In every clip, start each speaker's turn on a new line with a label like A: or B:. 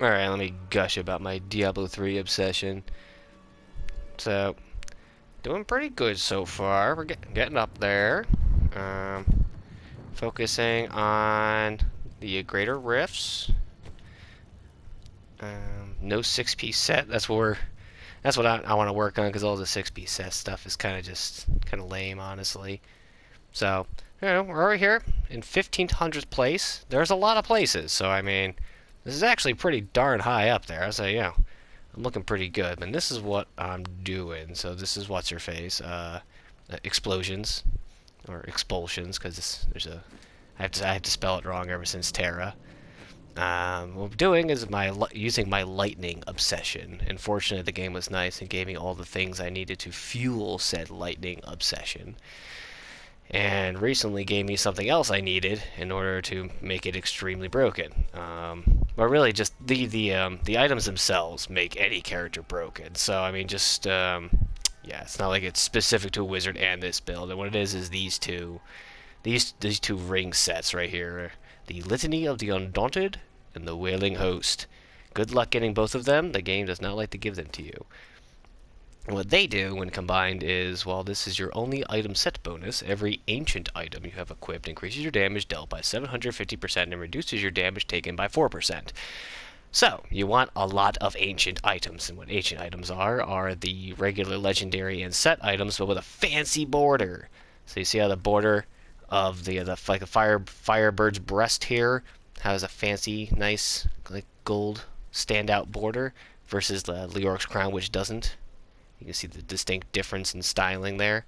A: Alright, let me gush about my Diablo 3 obsession. So, doing pretty good so far. We're getting up there. Focusing on the greater rifts. No 6-piece set. That's what I want to work on, because all the 6-piece set stuff is kind of lame, honestly. So, we're over here in 1500th place. There's a lot of places, so I mean, this is actually pretty darn high up there. So, I'm looking pretty good. And this is what I'm doing. So this is what's her face, explosions or expulsions, because I have to spell it wrong ever since Terra. What I'm doing is using my lightning obsession. And fortunately, the game was nice and gave me all the things I needed to fuel said lightning obsession. And recently gave me something else I needed in order to make it extremely broken. But really, just the items themselves make any character broken. So I mean, just yeah, it's not like it's specific to a wizard and this build. And what it is these two ring sets right here: the Litany of the Undaunted and the Wailing Host. Good luck getting both of them. The game does not like to give them to you. And what they do when combined is, while this is your only item set bonus, every ancient item you have equipped increases your damage dealt by 750% and reduces your damage taken by 4%. So, you want a lot of ancient items, and what ancient items are the regular legendary and set items, but with a fancy border. So you see how the border of like a firebird's breast here has a fancy, nice, like gold standout border, versus the Leoric's crown, which doesn't. You can see the distinct difference in styling there.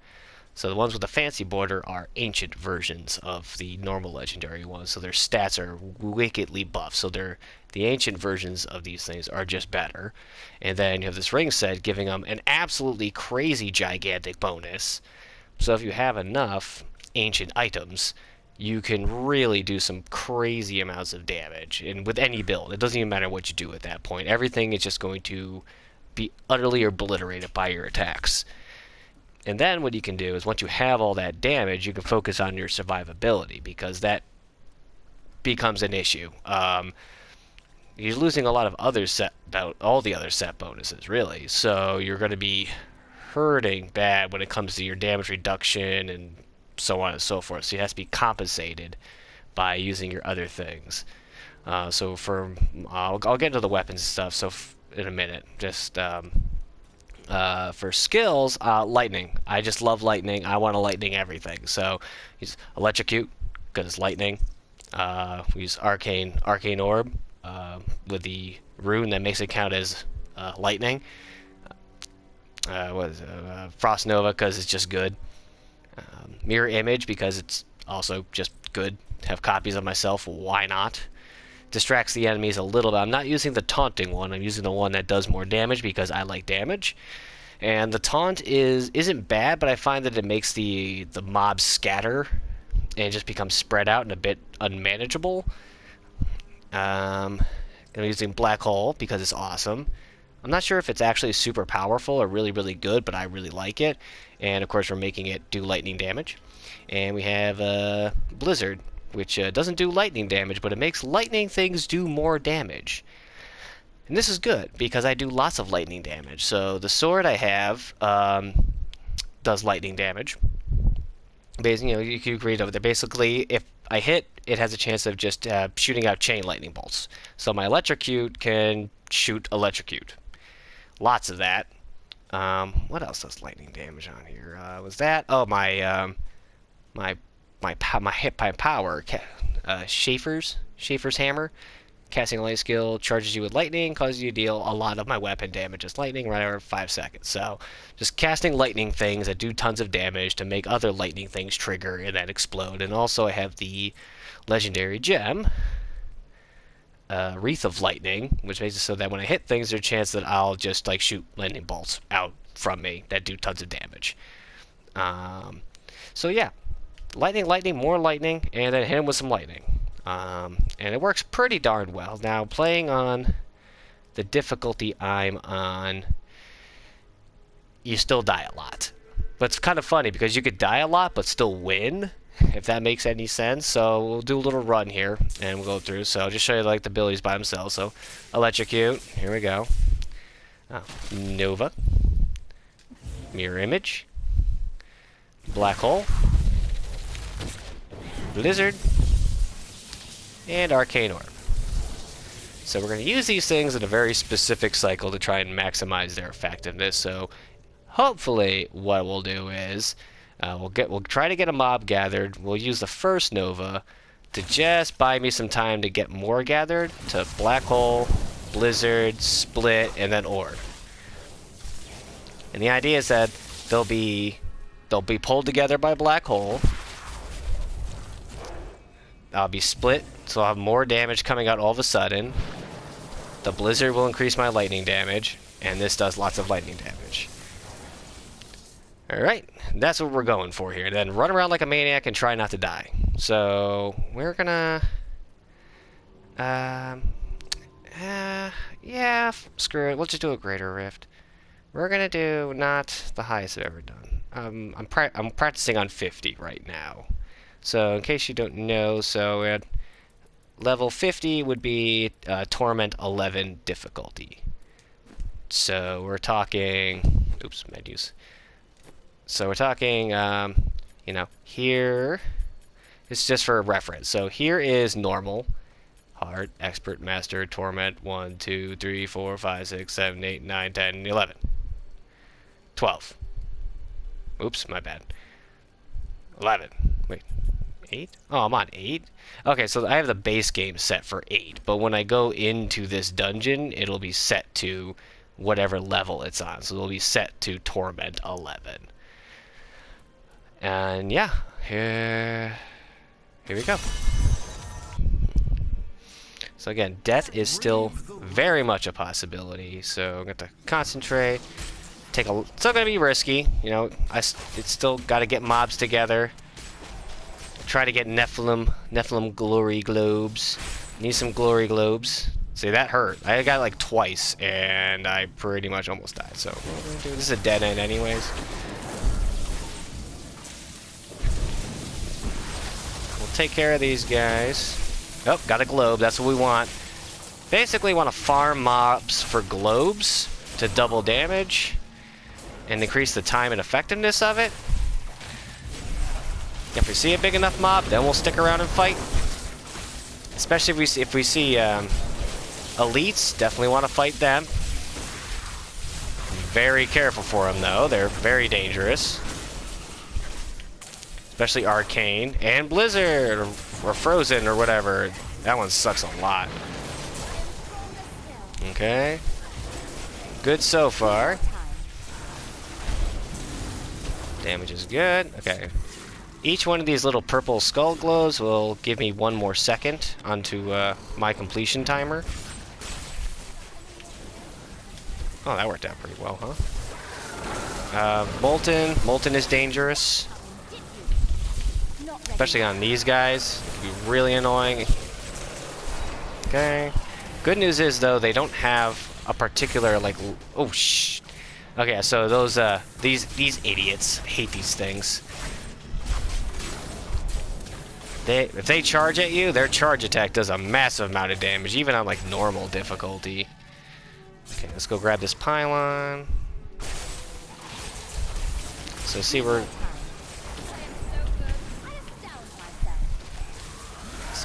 A: So the ones with the fancy border are ancient versions of the normal legendary ones, so their stats are wickedly buff. So the ancient versions of these things are just better. And then you have this ring set giving them an absolutely crazy gigantic bonus. So if you have enough ancient items, you can really do some crazy amounts of damage. And with any build, it doesn't even matter what you do at that point. Everything is just going to be utterly obliterated by your attacks. And then what you can do is, once you have all that damage, you can focus on your survivability, because that becomes an issue. You're losing a lot of all the other set bonuses, really. So you're going to be hurting bad when it comes to your damage reduction and so on and so forth. So it has to be compensated by using your other things. So I'll get into the weapons and stuff. So in a minute. Just for skills, lightning. I just love lightning. I want to lightning everything. So use electrocute because it's lightning. We use arcane orb with the rune that makes it count as lightning. Frost nova because it's just good. Mirror image because it's also just good. Have copies of myself. Why not? Distracts the enemies a little bit. I'm not using the taunting one. I'm using the one that does more damage because I like damage. And the taunt isn't bad, but I find that it makes the mobs scatter and just become spread out and a bit unmanageable. I'm using Black Hole because it's awesome. I'm not sure if it's actually super powerful or really, really good, but I really like it. And of course, we're making it do lightning damage. And we have Blizzard, which doesn't do lightning damage, but it makes lightning things do more damage. And this is good, because I do lots of lightning damage. So the sword I have does lightning damage. Basically, you can read over there. Basically, if I hit, it has a chance of just shooting out chain lightning bolts. So my electrocute can shoot electrocute. Lots of that. What else does lightning damage on here? Was that? Oh, my hit by power, Schaefer's hammer, casting a light skill, charges you with lightning, causes you to deal a lot of my weapon damage as lightning right over 5 seconds. So just casting lightning things that do tons of damage to make other lightning things trigger and then explode. And also I have the legendary gem, Wreath of Lightning, which makes it so that when I hit things, there's a chance that I'll just like shoot lightning bolts out from me that do tons of damage. So yeah. Lightning, more lightning, and then hit him with some lightning. And it works pretty darn well. Now, playing on the difficulty I'm on, you still die a lot. But it's kind of funny, because you could die a lot, but still win. if that makes any sense. So we'll do a little run here, and we'll go through. So I'll just show you like the abilities by themselves. So Electrocute, here we go. Oh, Nova, Mirror Image, Black Hole, Blizzard, and Arcane Orb. So we're going to use these things in a very specific cycle to try and maximize their effectiveness. So hopefully what we'll do is we'll try to get a mob gathered. We'll use the first Nova to just buy me some time to get more gathered to Black Hole, Blizzard, Split, and then Orb. And the idea is that they'll be pulled together by Black Hole. I'll be split, so I'll have more damage coming out all of a sudden. The Blizzard will increase my lightning damage, and this does lots of lightning damage. Alright, that's what we're going for here. Then run around like a maniac and try not to die. So, we're gonna... yeah, screw it. We'll just do a Greater Rift. We're gonna do not the highest I've ever done. I'm practicing on 50 right now. So, in case you don't know, so at level 50 would be Torment 11 difficulty. So, we're talking... Oops, menus. So, we're talking, you know, here... It's just for reference. So, here is normal. Hard, Expert, Master, Torment, 1, 2, 3, 4, 5, 6, 7, 8, 9, 10, 11. 12. Oops, my bad. 11. Wait. 8? Oh, I'm on 8? Okay, so I have the base game set for 8, but when I go into this dungeon, it'll be set to whatever level it's on. So it'll be set to Torment 11. And yeah, here we go. So again, death is still very much a possibility, so I'm going to concentrate. It's still going to be risky, you know, it's still got to get mobs together. Try to get Nephilim Glory Globes. Need some Glory Globes. See, that hurt. I got it like twice, and I pretty much almost died. So, this is a dead end anyways. We'll take care of these guys. Oh, got a globe. That's what we want. Basically, want to farm mobs for globes to double damage and increase the time and effectiveness of it. If we see a big enough mob, then we'll stick around and fight. Especially if we see elites, definitely want to fight them. Very careful for them though; they're very dangerous. Especially Arcane and Blizzard or Frozen or whatever. That one sucks a lot. Okay, good so far. Damage is good. Okay. Each one of these little purple skull glows will give me 1 more second onto my completion timer. Oh, that worked out pretty well, huh? Molten is dangerous. Especially on these guys. It can be really annoying. Okay. Good news is, though, they don't have a particular, like... Oh, shh. Okay, so those, these idiots hate these things. If they charge at you, their charge attack does a massive amount of damage, even on, like, normal difficulty. Okay, let's go grab this pylon. So, see,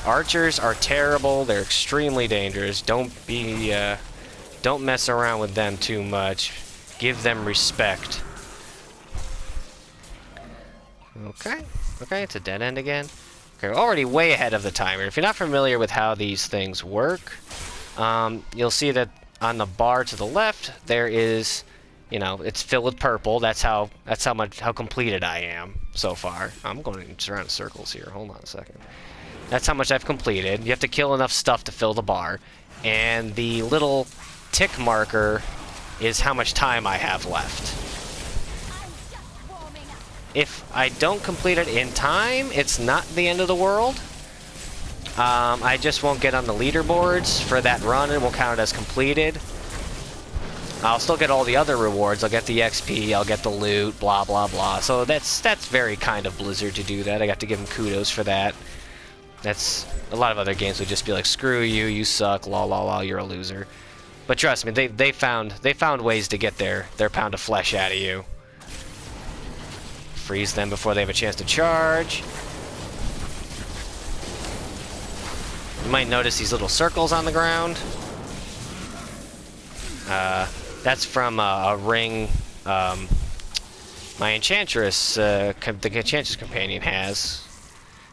A: archers are terrible. They're extremely dangerous. Don't mess around with them too much. Give them respect. Okay. Okay, it's a dead end again. Okay, we're already way ahead of the timer. If you're not familiar with how these things work, you'll see that on the bar to the left, there is, you know, it's filled with purple. That's how completed I am so far. I'm going around in circles here. Hold on a second. That's how much I've completed. You have to kill enough stuff to fill the bar. And the little tick marker is how much time I have left. If I don't complete it in time, it's not the end of the world. I just won't get on the leaderboards for that run and will count it as completed. I'll still get all the other rewards. I'll get the XP, I'll get the loot, blah, blah, blah. So that's very kind of Blizzard to do that. I got to give them kudos for that. That's... A lot of other games would just be like, screw you, you suck, la la la, you're a loser. But trust me, they found ways to get their pound of flesh out of you. Freeze them before they have a chance to charge. You might notice these little circles on the ground. That's from a ring my Enchantress, the Enchantress companion has.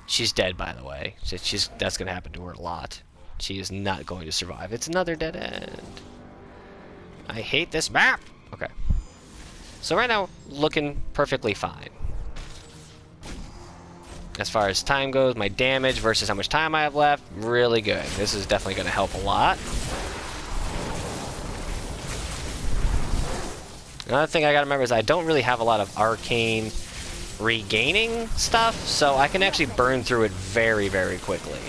A: She's dead, by the way. That's going to happen to her a lot. She is not going to survive. It's another dead end. I hate this map! Okay. So right now, looking perfectly fine. As far as time goes, my damage versus how much time I have left, really good. This is definitely going to help a lot. Another thing I gotta remember is I don't really have a lot of arcane regaining stuff, so I can actually burn through it very, very quickly.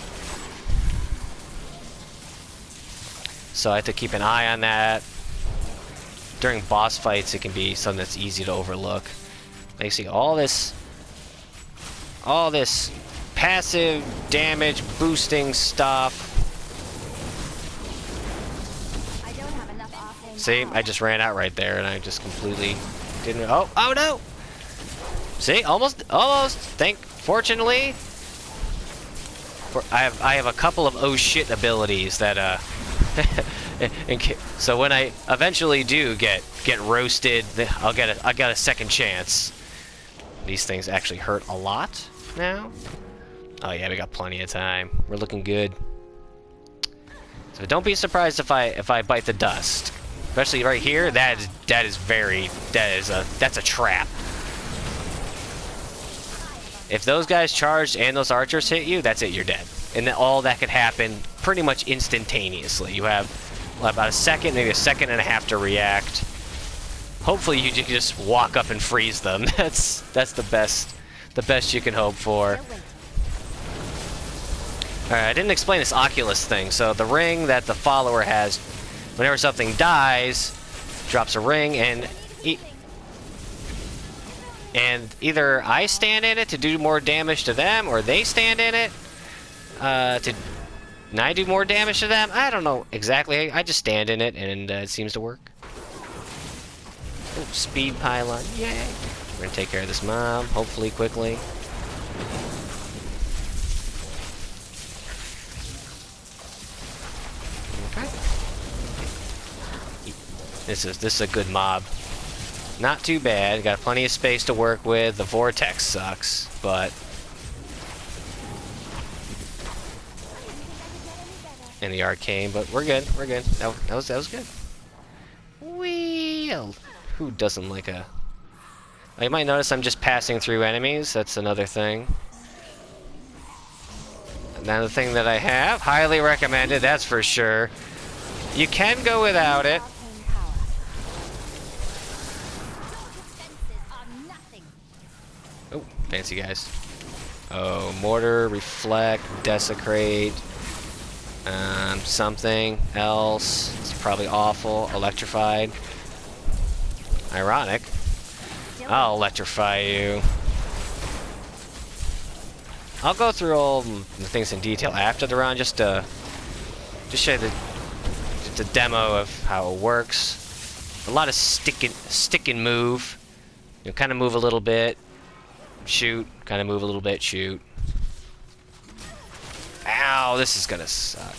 A: So I have to keep an eye on that. During boss fights, it can be something that's easy to overlook. Like you see all this passive damage boosting stuff. See, I just ran out right there, and I just completely didn't. Oh no! See, almost. Fortunately, I have a couple of oh shit abilities that so when I eventually do get roasted, I'll get a second chance. These things actually hurt a lot now. Oh yeah, we got plenty of time. We're looking good. So don't be surprised if I bite the dust. Especially right here, that's a trap. If those guys charged and those archers hit you, that's it, you're dead. And then all that could happen pretty much instantaneously. You have about a second, maybe a second and a half to react. Hopefully you can just walk up and freeze them. That's the best you can hope for. Alright, I didn't explain this Oculus thing. So the ring that the follower has, whenever something dies, drops a ring, and either I stand in it to do more damage to them, or they stand in it and I do more damage to them. I don't know exactly. I just stand in it, and it seems to work. Ooh, speed pylon, yay! We're gonna take care of this mob, hopefully quickly. This is a good mob. Not too bad. Got plenty of space to work with. The vortex sucks, but and the arcane, but we're good. We're good. That was good. Well, who doesn't like a? You might notice I'm just passing through enemies. That's another thing. Another thing that I have, highly recommended. That's for sure. You can go without it. Oh, fancy guys. Oh, mortar, reflect, desecrate, something else. It's probably awful. Electrified. Ironic. I'll electrify you. I'll go through all the things in detail after the run, just to show you just a demo of how it works. A lot of stick and move. You kind of move a little bit. Shoot, kind of move a little bit, shoot. Ow, this is gonna suck.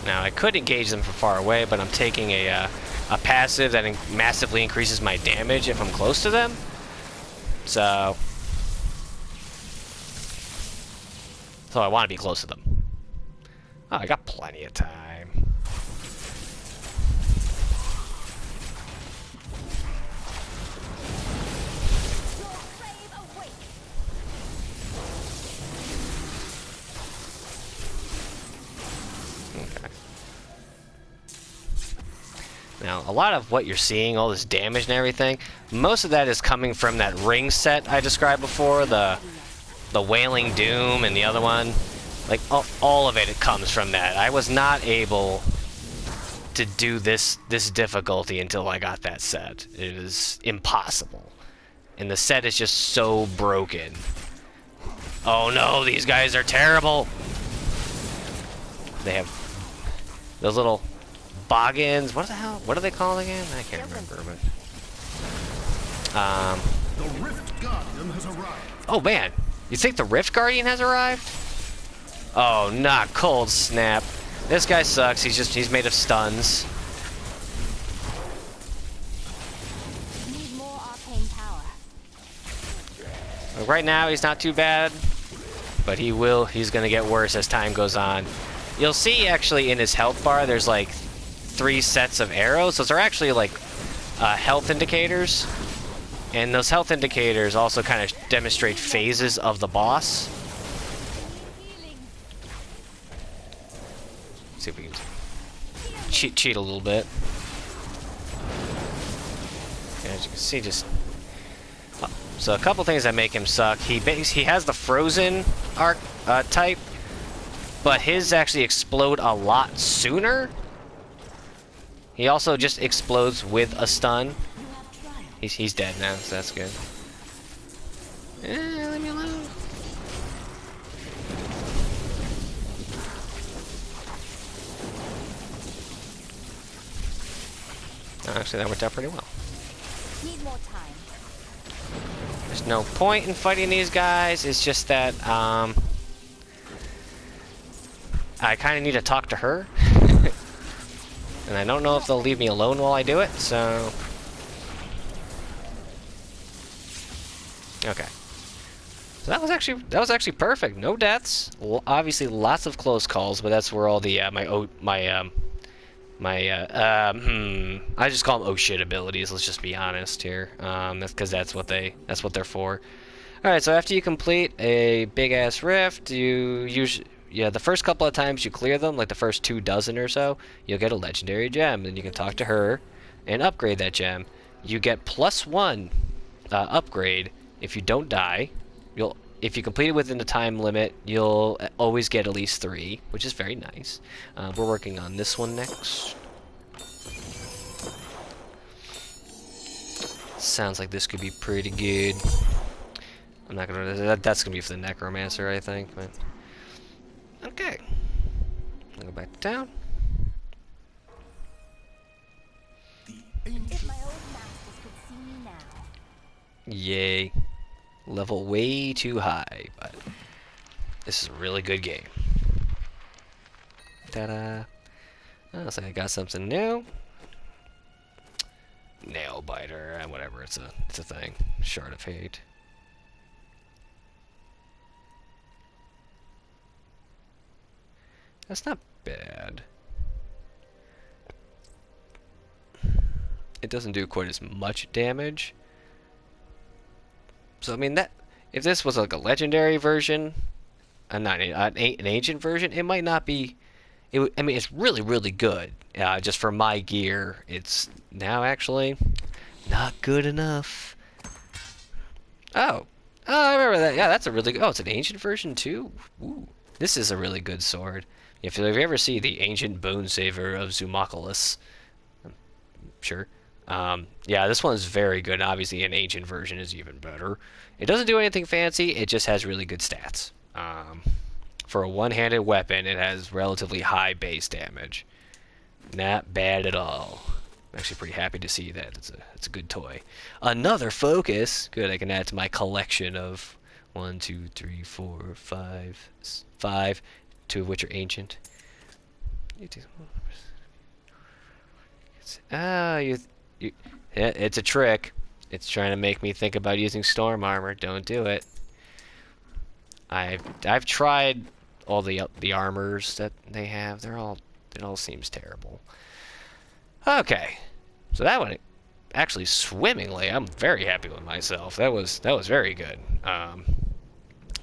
A: Now, I could engage them from far away, but I'm taking a passive that massively increases my damage if I'm close to them. So I want to be close to them. Oh, I got plenty of time. Now, a lot of what you're seeing, all this damage and everything, most of that is coming from that ring set I described before, the Wailing Doom and the other one. Like, all of it comes from that. I was not able to do this difficulty until I got that set. It is impossible. And the set is just so broken. Oh no, these guys are terrible! They have those little boggins. What the hell? What are they called again? I can't remember, but...
B: The Rift Guardian has arrived.
A: Oh man, you think the Rift Guardian has arrived? Oh, not cold snap. This guy sucks. He's made of stuns.
C: Need more arcane power.
A: Right now, he's not too bad, but he's gonna get worse as time goes on. You'll see actually in his health bar, there's like 3 sets of arrows. Those are actually like health indicators. And those health indicators also kind of demonstrate phases of the boss. See if we can cheat a little bit. And as you can see, just so a couple things that make him suck. He has the frozen arc type, but his actually explode a lot sooner. He also just explodes with a stun. He's dead now, so that's good. Leave me alone. Actually, that worked out pretty well.
C: Need more time.
A: There's no point in fighting these guys. It's just that I kind of need to talk to her, and I don't know if they'll leave me alone while I do it. So, okay. So that was actually perfect. No deaths. Obviously, lots of close calls, but that's where all the I just call them oh shit abilities. Let's just be honest here. That's because that's what they're for. All right. So after you complete a big ass rift, you usually the first couple of times you clear them, like the first 2 dozen or so, you'll get a legendary gem. Then you can talk to her and upgrade that gem. You get +1 upgrade if you don't die. If you complete it within the time limit, you'll always get at least 3, which is very nice. We're working on this one next. Sounds like this could be pretty good. I'm not gonna. That's gonna be for the Necromancer, I think. But okay, I'll go back to town.
C: If my old masters could see me now.
A: Yay. Level way too high, but this is a really good game. Ta-da. Oh, looks like I got something new. Nail biter, whatever, it's a thing. Shard of Hate. That's not bad. It doesn't do quite as much damage. So I mean that if this was like a legendary version, not an ancient version, it might not be. I mean, it's really good. Just for my gear, it's now actually not good enough. Oh, I remember that. Yeah, that's a really good. Oh, it's an ancient version too. Ooh, this is a really good sword. If you ever see the ancient bone saver of Zoomoculus, I'm sure. Yeah, this one's very good. Obviously, an ancient version is even better. It doesn't do anything fancy. It just has really good stats. For a one-handed weapon, it has relatively high base damage. Not bad at all. I'm actually pretty happy to see that. It's a good toy. Another focus. Good, I can add to my collection of 1, 2, 3, 4, 5, 2 of which are ancient. It's a trick. It's trying to make me think about using storm armor. Don't do it. I've tried all the armors that they have. It all seems terrible. Okay, so that one actually swimmingly. I'm very happy with myself. That was very good.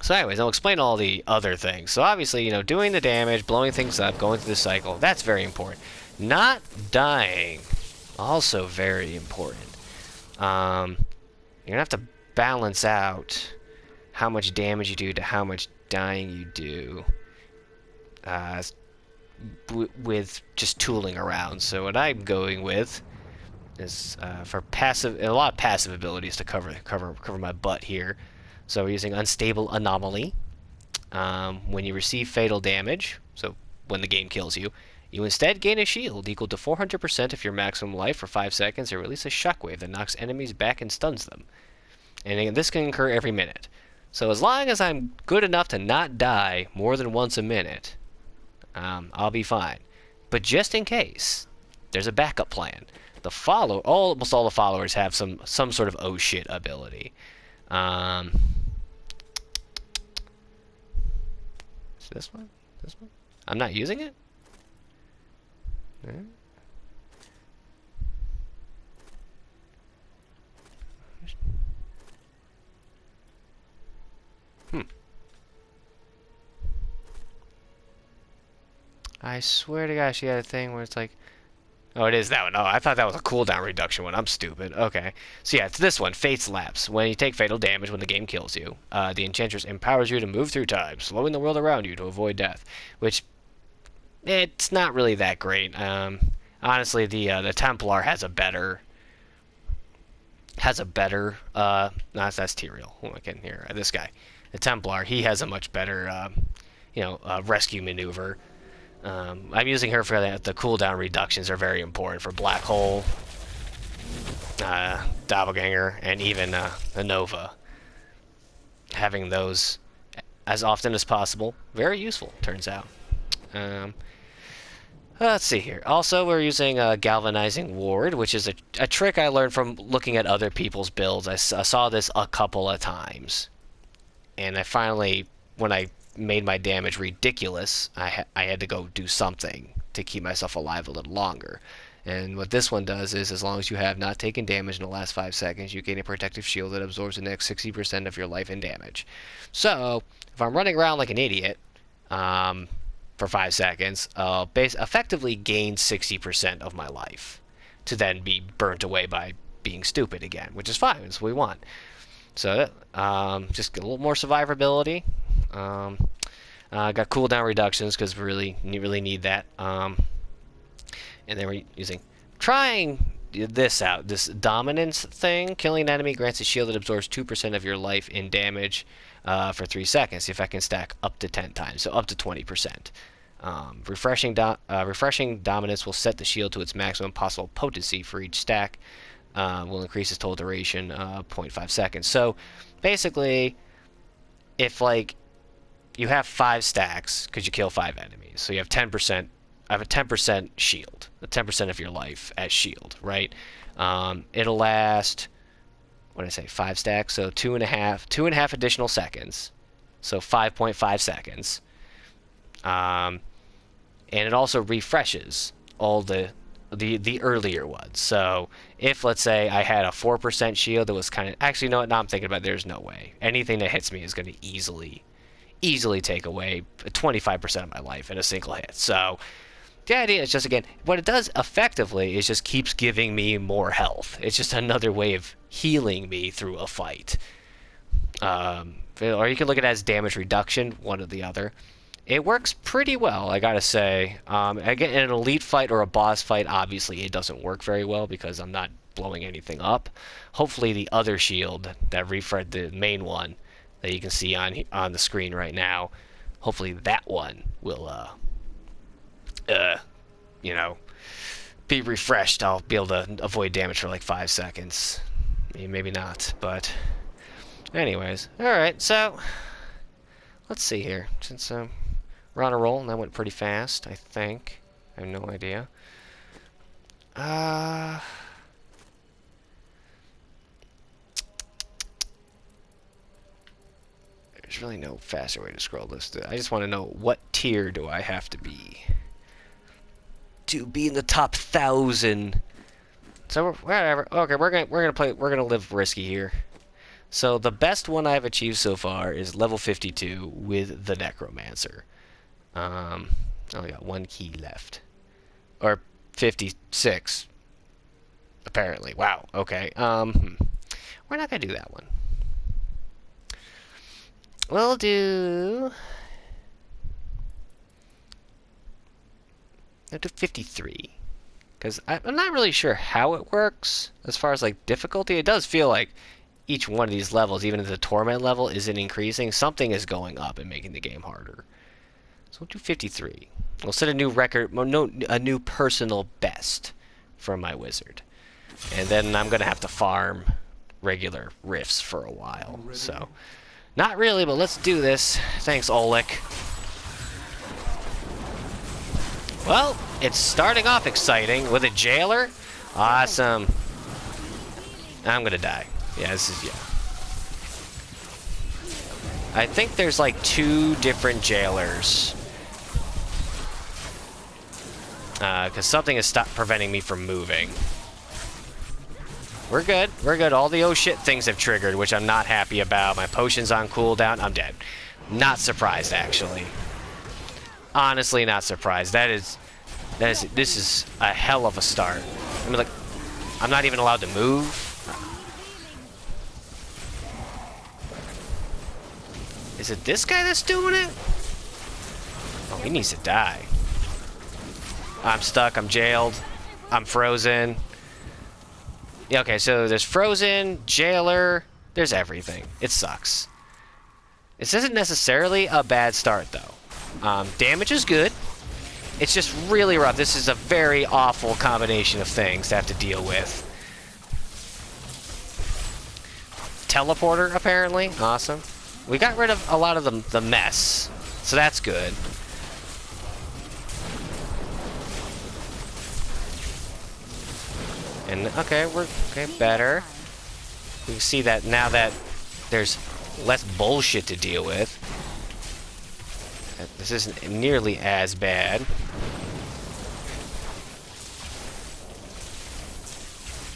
A: So anyways, I'll explain all the other things. So obviously, doing the damage, blowing things up, going through the cycle, that's very important. Not dying Also very important. You're gonna have to balance out how much damage you do to how much dying you do with just tooling around. So what I'm going with is for passive, a lot of passive abilities to cover my butt here. So we're using Unstable Anomaly. When you receive fatal damage, so when the game kills you, you instead gain a shield equal to 400% of your maximum life for 5 seconds and release a shockwave that knocks enemies back and stuns them. And again, this can occur every minute. So as long as I'm good enough to not die more than once a minute, I'll be fine. But just in case, there's a backup plan. Almost all the followers have some sort of oh shit ability. Is this one? This one? I'm not using it? I swear to gosh, she had a thing where it's like, oh, it is that one. Oh, I thought that was a cooldown reduction one. I'm stupid. Okay. So yeah, it's this one, Fate's Lapse. When you take fatal damage when the game kills you, the Enchantress empowers you to move through time, slowing the world around you to avoid death. Which, it's not really that great. Honestly, the Templar has a better... no, that's Tyrael. Who am I getting here? This guy. The Templar, he has a much better, rescue maneuver. I'm using her for the cooldown reductions are very important for Black Hole, Doppelganger, and even the Nova. Having those as often as possible, very useful, turns out. Let's see here. Also, we're using Galvanizing Ward, which is a trick I learned from looking at other people's builds. I saw this a couple of times. And I finally, when I made my damage ridiculous, I had to go do something to keep myself alive a little longer. And what this one does is, as long as you have not taken damage in the last 5 seconds, you gain a protective shield that absorbs the next 60% of your life and damage. So, if I'm running around like an idiot for 5 seconds, I'll effectively gain 60% of my life to then be burnt away by being stupid again, which is fine. That's what we want. So, just get a little more survivability. Got cooldown reductions because we really need that. And then we're trying this out. This dominance thing. Killing an enemy grants a shield that absorbs 2% of your life in damage for 3 seconds. The effect can stack up to 10 times, so up to 20%. Refreshing dominance will set the shield to its maximum possible potency for each stack. Will increase its total duration 0.5 seconds. So basically, if you have 5 stacks because you kill 5 enemies, so you have 10%. I have a 10% shield, a 10% of your life as shield, right? It'll last, what did I say, 5 stacks, so 2.5 additional seconds, so 5.5 seconds. And it also refreshes all the earlier ones. So if, let's say, I had a 4% shield that was kind of, actually, no, now I'm thinking about it, there's no way. Anything that hits me is going to easily take away 25% of my life in a single hit. So the idea is just, again, what it does effectively is just keeps giving me more health. It's just another way of healing me through a fight. Or you can look at it as damage reduction, one or the other. It works pretty well, I gotta say. Again, in an elite fight or a boss fight, obviously it doesn't work very well because I'm not blowing anything up. Hopefully the other shield, that refresh, the main one that you can see on the screen right now, hopefully that one will be refreshed. I'll be able to avoid damage for like 5 seconds. Maybe not, but anyways. Alright, so let's see here. Since we're on a roll, and that went pretty fast, I think. I have no idea. There's really no faster way to scroll this. I just want to know, what tier do I have to be in the top 1,000? So whatever. Okay, we're gonna live risky here. So the best one I've achieved so far is level 52 with the Necromancer. I only got 1 key left, or 56. apparently. Wow. Okay. We're not gonna do that one. We'll do. I'll do 53. Because I'm not really sure how it works as far as like difficulty. It does feel like each one of these levels, even if the torment level isn't increasing, something is going up and making the game harder. So we'll do 53. We'll set a new record, no, a new personal best for my wizard. And then I'm going to have to farm regular rifts for a while. So, not really, but let's do this. Thanks, Oleg. Well, it's starting off exciting with a jailer. Awesome. I'm going to die. Yeah, this is, yeah. I think there's like 2 different jailers. Because something is preventing me from moving. We're good. We're good. All the oh shit things have triggered, which I'm not happy about. My potion's on cooldown. I'm dead. Not surprised, actually. Honestly, not surprised. This is a hell of a start. I mean, like, I'm not even allowed to move. Is it this guy that's doing it? Oh, he needs to die. I'm stuck. I'm jailed. I'm frozen. Yeah, okay, so there's frozen, jailer, there's everything. It sucks. This isn't necessarily a bad start, though. Damage is good. It's just really rough. This is a very awful combination of things to have to deal with. Teleporter, apparently. Awesome. We got rid of a lot of the mess, so that's good. And, okay, we're better. We can see that now that there's less bullshit to deal with. This isn't nearly as bad.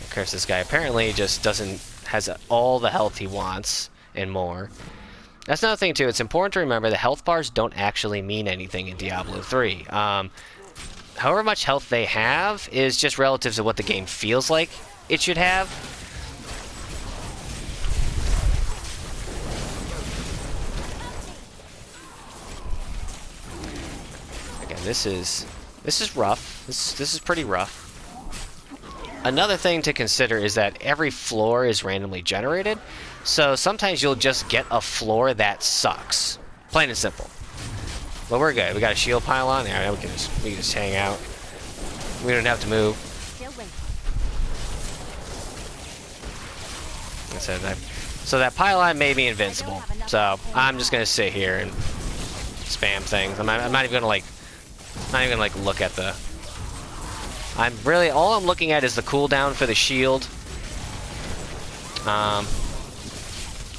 A: Of course, this guy apparently just has all the health he wants and more. That's another thing, too. It's important to remember the health bars don't actually mean anything in Diablo 3. However much health they have is just relative to what the game feels like it should have. Again, this is rough. This is pretty rough. Another thing to consider is that every floor is randomly generated, so sometimes you'll just get a floor that sucks. Plain and simple. But we're good. We got a shield pylon. Yeah, we can just hang out. We don't have to move. So that pylon made me invincible. So I'm just gonna sit here and spam things. I'm not even gonna look at the. All I'm looking at is the cooldown for the shield.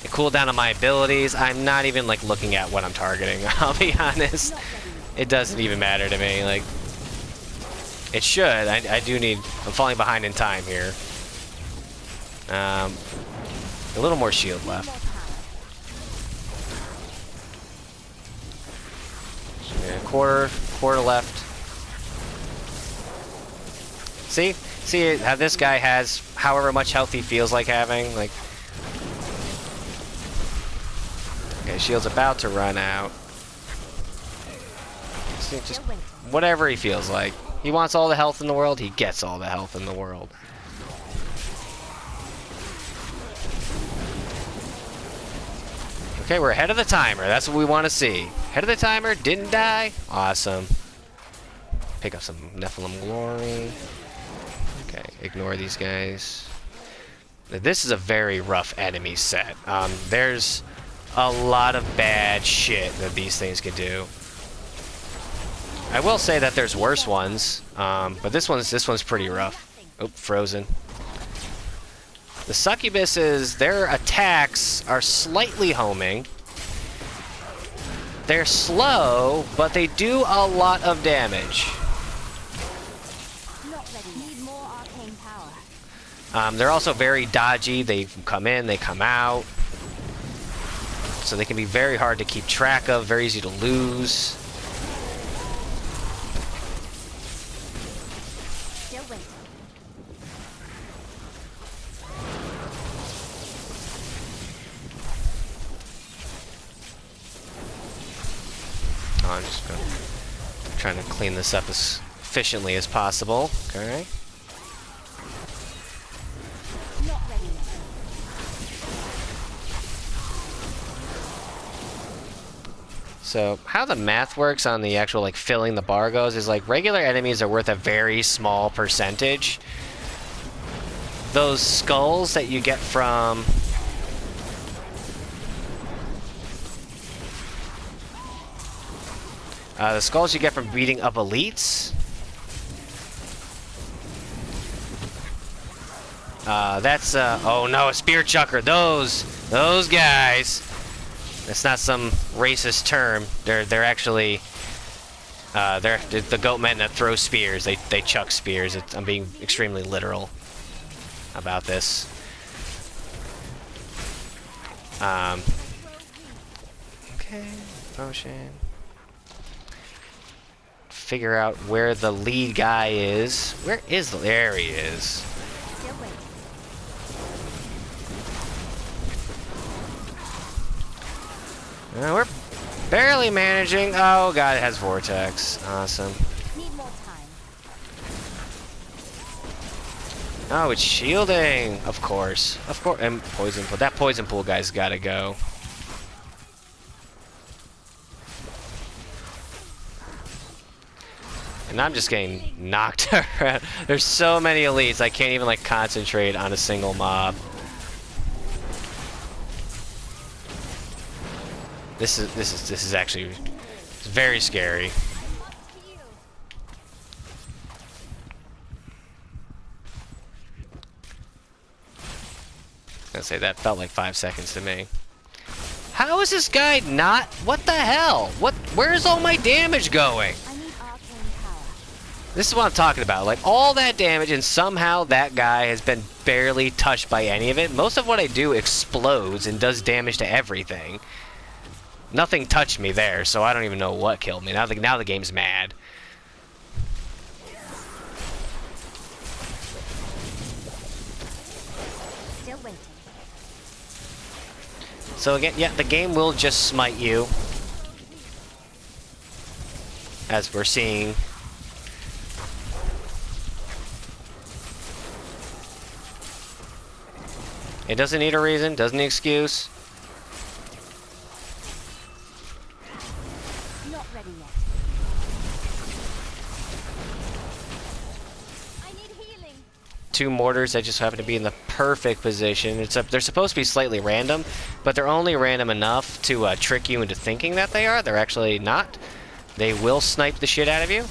A: The cooldown of my abilities. I'm not even like looking at what I'm targeting. I'll be honest. It doesn't even matter to me. Like, it should. I do need. I'm falling behind in time here. A little more shield left. Yeah, quarter left. See how this guy has however much health he feels like having. Like, okay, shield's about to run out. See, just whatever he feels like. He wants all the health in the world. He gets all the health in the world. Okay, we're ahead of the timer. That's what we want to see. Ahead of the timer, didn't die. Awesome. Pick up some Nephilim Glory. Okay, ignore these guys. This is a very rough enemy set. There's a lot of bad shit that these things can do. I will say that there's worse ones, but this one's pretty rough. Oh, frozen. The succubuses, their attacks are slightly homing. They're slow, but they do a lot of damage.
C: Need more arcane power.
A: They're also very dodgy. They come in, they come out. So they can be very hard to keep track of, very easy to lose. on. Just trying to clean this up as efficiently as possible. Okay.
C: Not ready yet.
A: So how the math works on the actual like filling the bar goes is like regular enemies are worth a very small percentage. Those skulls that you get from the skulls you get from beating up elites. That's oh no, a spear chucker. Those guys. It's not some racist term. They're actually they're the goat men that throw spears. They chuck spears. I'm being extremely literal about this. Okay, potion. Figure out where the lead guy is. Where is the? There he is.
C: Still waiting.
A: We're barely managing. Oh god, it has vortex. Awesome.
C: Need more time.
A: Oh, it's shielding. Of course. And poison pool. That poison pool guy's gotta go. And I'm just getting knocked around. There's so many elites, I can't even like concentrate on a single mob. This is actually very scary. I was gonna say that felt like 5 seconds to me. How is this guy not? What the hell? Where's all my damage going?
C: I need arcane power.
A: This is what I'm talking about. Like all that damage, and somehow that guy has been barely touched by any of it. Most of what I do explodes and does damage to everything. Nothing touched me there, so I don't even know what killed me. Now the game's mad.
C: Still waiting.
A: So again, yeah, the game will just smite you. As we're seeing. It doesn't need a reason, doesn't need an excuse.
C: Not ready yet. I need healing.
A: 2 mortars that just happen to be in the perfect position. They're supposed to be slightly random, but they're only random enough to trick you into thinking that they are. They're actually not. They will snipe the shit out of you.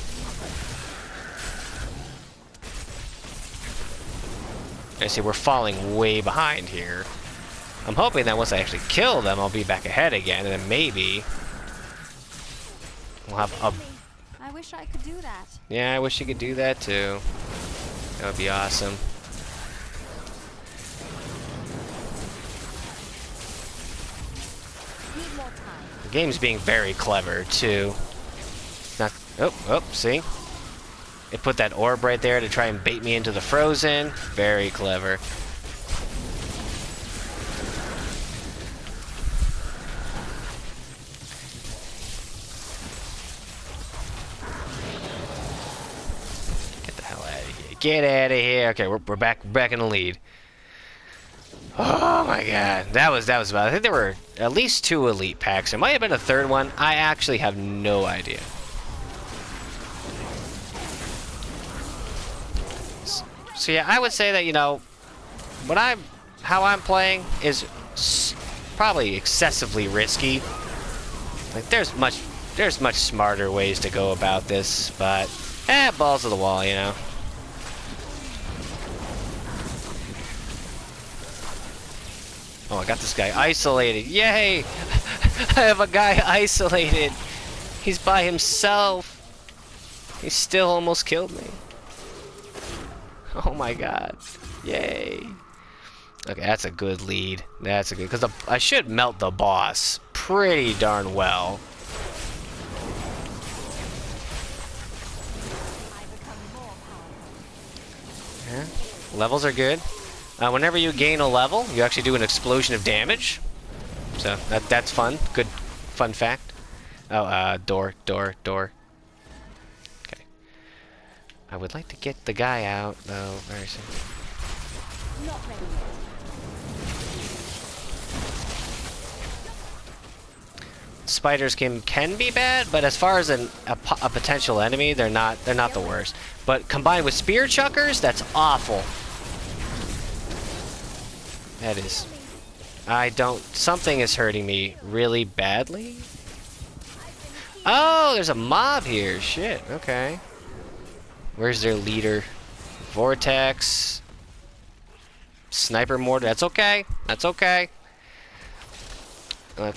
A: I see we're falling way behind here. I'm hoping that once I actually kill them, I'll be back ahead again, and then maybe we'll have a...
C: I wish I could do that.
A: Yeah, I wish you could do that too. That would be awesome.
C: Need more time.
A: The game's being very clever too. Not... Oh, see? It put that orb right there to try and bait me into the frozen. Very clever. Get the hell out of here. Get out of here. Okay, we're back in the lead. Oh my god. That was about... I think there were at least 2 elite packs. There might have been a third one. I actually have no idea. So yeah, I would say that, you know, how I'm playing is probably excessively risky. Like there's much smarter ways to go about this, but balls to the wall, you know. Oh, I got this guy isolated. Yay! I have a guy isolated. He's by himself. He still almost killed me. Oh my god. Yay. Okay, that's a good lead. That's a good... Because I should melt the boss pretty darn well. Yeah. Levels are good. Whenever you gain a level, you actually do an explosion of damage. So that's fun. Good fun fact. Oh, door. Okay. I would like to get the guy out, though, very soon.
C: Not ready yet.
A: Spiders can be bad, but as far as a potential enemy, they're not the worst. But combined with spear chuckers, that's awful. That is. Something is hurting me really badly. Oh, there's a mob here. Shit. Okay. Where's their leader? Vortex. Sniper mortar. That's okay. That's okay.
C: I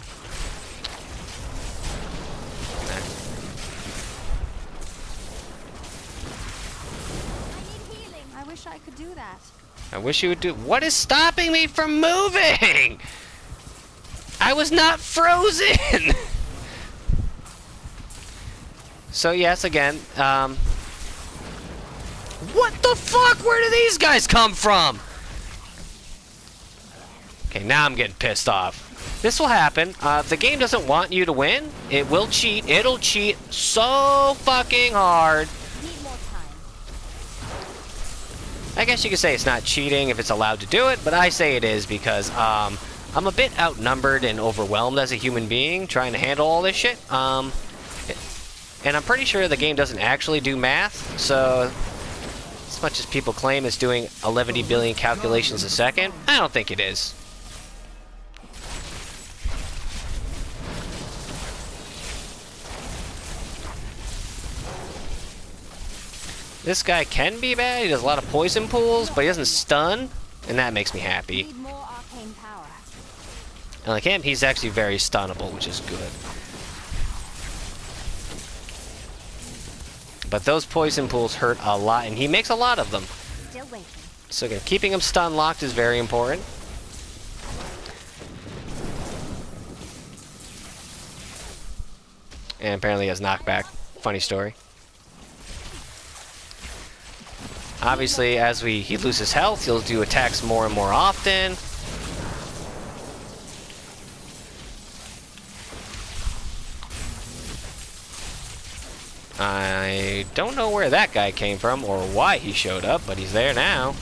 C: wish I could do that.
A: I wish you would do. What is stopping me from moving? I was not frozen. So yes, again. What the fuck? Where do these guys come from? Okay, now I'm getting pissed off. This will happen. If the game doesn't want you to win, it will cheat. It'll cheat so fucking hard.
C: Need more time.
A: I guess you could say it's not cheating if it's allowed to do it, but I say it is because I'm a bit outnumbered and overwhelmed as a human being trying to handle all this shit. And I'm pretty sure the game doesn't actually do math, so as much as people claim it's doing 11 billion calculations a second, I don't think it is. This guy can be bad. He does a lot of poison pools, but he doesn't stun, and that makes me happy.
C: Need more arcane power.
A: And like him, he's actually very stunnable, which is good. But those poison pools hurt a lot, and he makes a lot of them.
C: Still waiting.
A: So again, keeping him stun locked is very important. And apparently he has knockback. Funny story. Obviously, as he loses health, he'll do attacks more and more often. I don't know where that guy came from or why he showed up, but he's there now.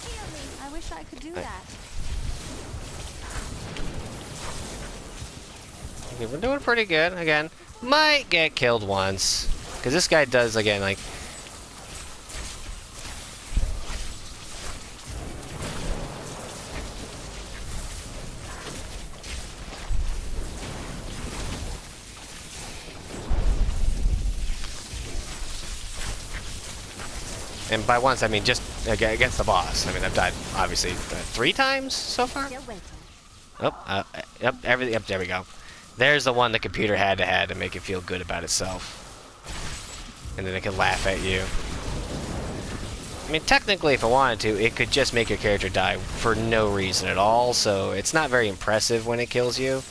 C: Heal me. I wish I could do that.
A: Okay, we're doing pretty good. Again, might get killed once. Because this guy does, again, like... And by once, I mean just against the boss. I mean, I've died, obviously, 3 times so far?
C: Still waiting.
A: Oh, yep, everything, yep, there we go. There's the one the computer had to make it feel good about itself. And then it can laugh at you. I mean, technically, if it wanted to, it could just make your character die for no reason at all, so it's not very impressive when it kills you.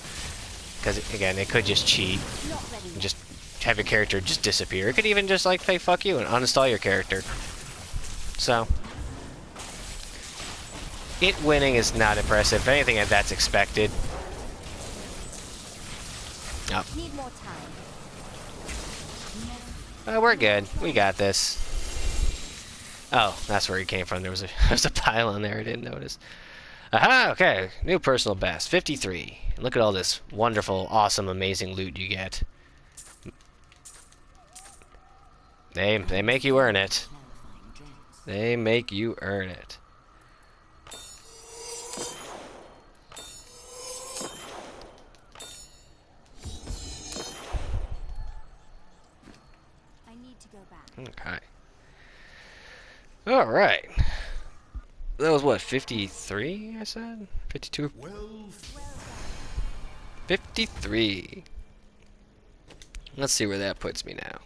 A: Because, again, it could just cheat
C: Not ready
A: and
C: yet.
A: just have your character just disappear. It could even just, like, say fuck you and uninstall your character. So... it winning is not impressive. If anything, that's expected. Oh.
C: Need more time.
A: We're good. We got this. Oh, that's where he came from. There was a pylon there I didn't notice. Aha, okay. New personal best, 53. Look at all this wonderful, awesome, amazing loot you get. They make you earn it. They make you earn it.
C: I need to go back.
A: Okay. All right. That was what, 53, I said? 52?
B: Well,
A: 53. Let's see where that puts me now.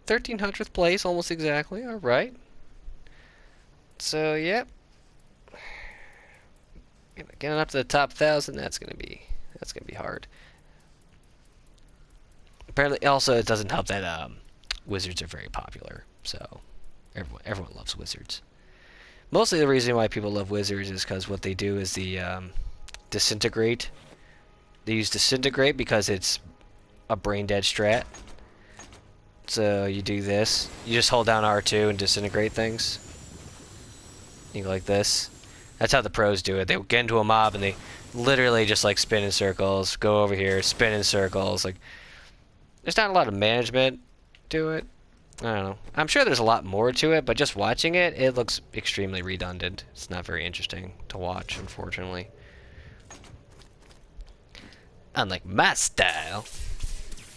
A: 1300th place, almost exactly. All right. So, yep. Getting up to the top 1,000, that's gonna be hard. Apparently, also it doesn't help that wizards are very popular. So, everyone loves wizards. Mostly the reason why people love wizards is because what they do is the disintegrate. They use disintegrate because it's a brain dead strat. So you do this. You just hold down R2 and disintegrate things. You go like this. That's how the pros do it. They get into a mob and they literally just like spin in circles, go over here, spin in circles. Like, there's not a lot of management to it. I don't know. I'm sure there's a lot more to it, but just watching it, it looks extremely redundant. It's not very interesting to watch, unfortunately. Unlike my style,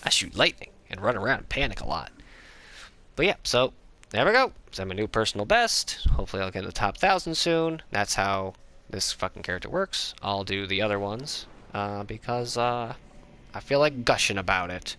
A: I shoot lightning and run around and panic a lot. But yeah, so there we go. Set my new personal best. Hopefully I'll get in the top 1,000 soon. That's how this fucking character works. I'll do the other ones because I feel like gushing about it.